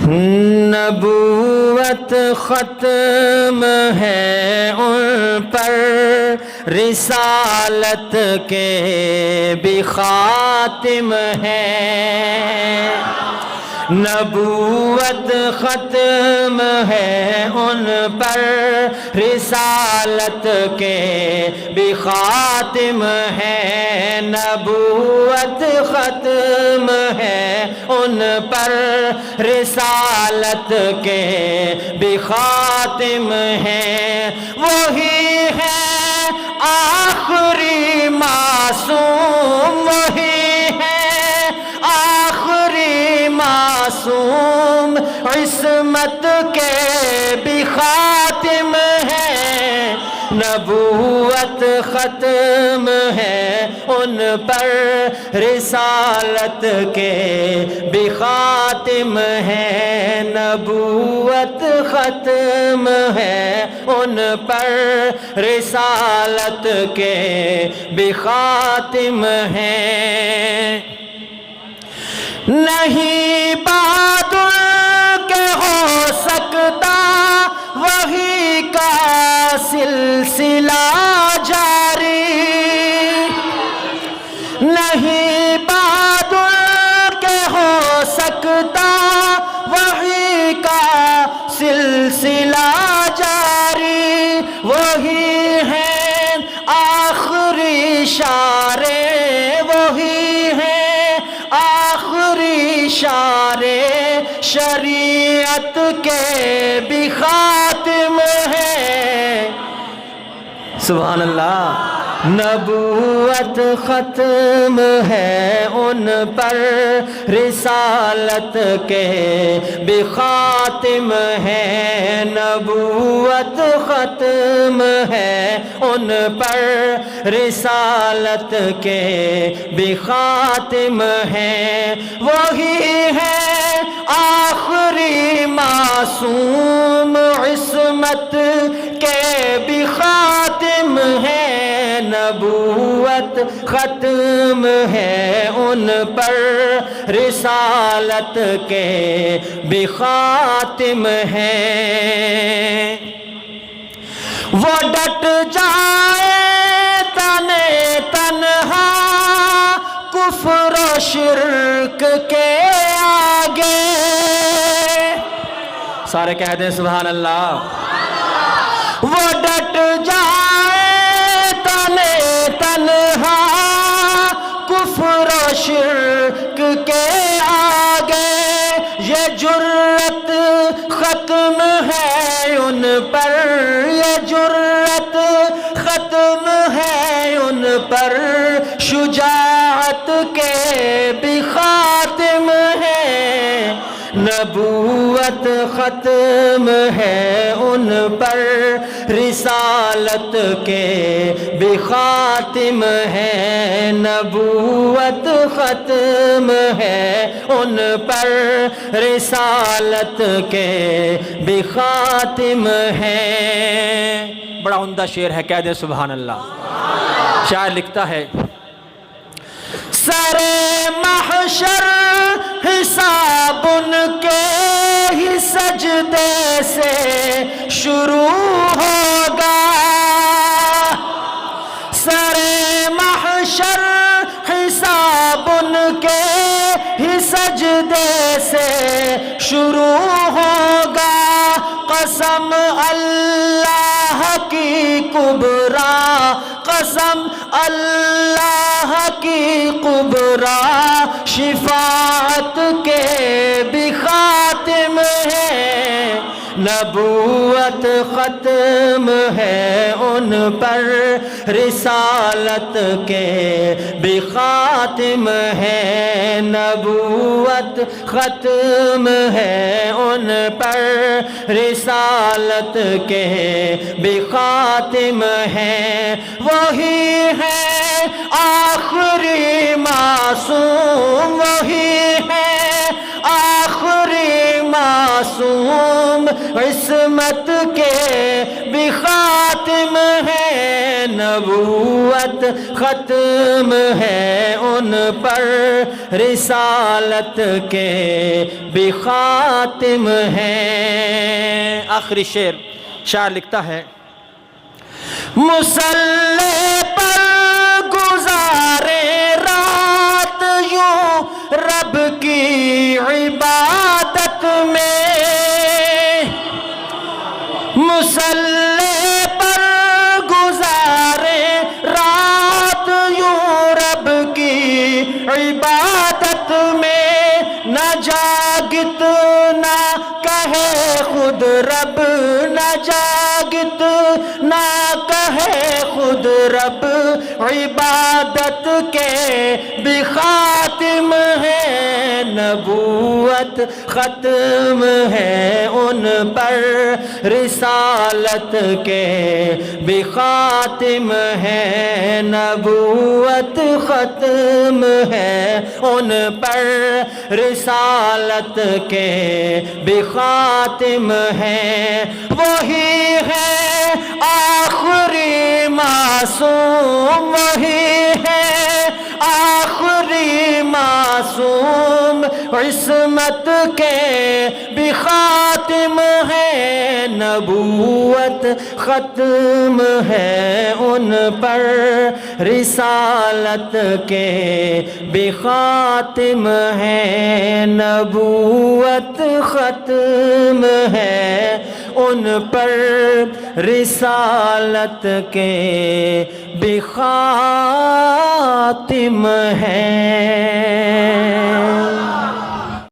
نبوت ختم ہے ان پر، رسالت کے بھی خاتم ہے۔ نبوت ختم ہے ان پر، رسالت کے بھی خاتم ہے۔ نبوت ختم ہے ان پر، رسالت کے بھی خاتم ہے۔ وہی ہے آخری معصوم، وہی ہے آخری معصوم، عصمت کے بھی خاتم ہے۔ نبوت ختم ہے ان پر، رسالت کے بھی خاتم ہے۔ نبوت ختم ہے ان پر، رسالت کے بھی خاتم ہے۔ نہیں بعد کے ہو سکتا وحی کا سلسلہ جاری، نہیں بعد کے ہو سکتا وحی کا سلسلہ جاری۔ وہی ہے آخری اشارے، وہی ہے آخری اشارے، شریعت کے بھی خاتم ہے۔ سبحان اللہ۔ نبوت ختم ہے ان پر، رسالت کے بھی خاتم ہے۔ نبوت ختم ہے ان پر، رسالت کے بھی خاتم ہے۔ وہی ہے آخری معصوم، عصمت کے بھی خاتم ہے۔ نبوت ختم ہے ان پر، رسالت کے بھی خاتم ہے۔ وہ ڈٹ جائے تنے تنہا کفر و شرک کے آگے، سارے کہہ دیں سبحان اللہ۔ وہ ڈٹ جائے تنے تنہا کفر و شرک کے آگے، یہ جرأت ختم ہے ان پر، یہ جرأت ختم ہے ان پر، شجاعت کے بھی خاتم ہے۔ نبوت ختم ہے ان پر، رسالت کے بھی خاتم ہے۔ نبوت ختم ہے ان پر، رسالت کے بھی خاتم ہے۔ بڑا عمدہ شعر ہے، کہہ دیں سبحان اللہ۔ شاعر لکھتا ہے، سر محشر حساب ان کے ہی سجدے سے شروع ہوگا، سر محشر حساب ان کے ہی سجدے سے شروع ہوگا۔ قسم اللہ کی کبریٰ، قسم اللہ کی کبریٰ، شفاعت کے بھی خاتم ہے۔ نبوت ختم ہے ان پر، رسالت کے بھی خاتم ہے۔ نبوت ختم ہے ان پر، رسالت کے بھی خاتم ہے۔ وہی ہے آخری معصوم، وہی ہے آخری معصوم، عصمت کے بھی خاتم ہے۔ نبوت ختم ہے ان پر، رسالت کے بھی خاتم ہیں۔ آخری شعر شاعر لکھتا ہے، مصلی پر گزارے رات یوں رب کی عبادت میں، مصلی پر گزارے رات یوں رب کی عبادت میں، نہ جاگت نہ کہے خود رب، نہ جاگت نہ کہے خود رب، عبادت کے بھی خاتم ہے، نبوت ختم ہے ان پر، رسالت کے بھی خاتم ہے، نبوت ختم ہے ان پر، رسالت کے بھی خاتم ہے، وہی ہے آخری معصوم، وہی ہے آخری معصوم، عصمت کے بھی خاتم ہے، نبوت ختم ہے ان پر، رسالت کے بھی خاتم ہے، نبوت ختم ہے ان پر، رسالت کے بھی خاتم ہے۔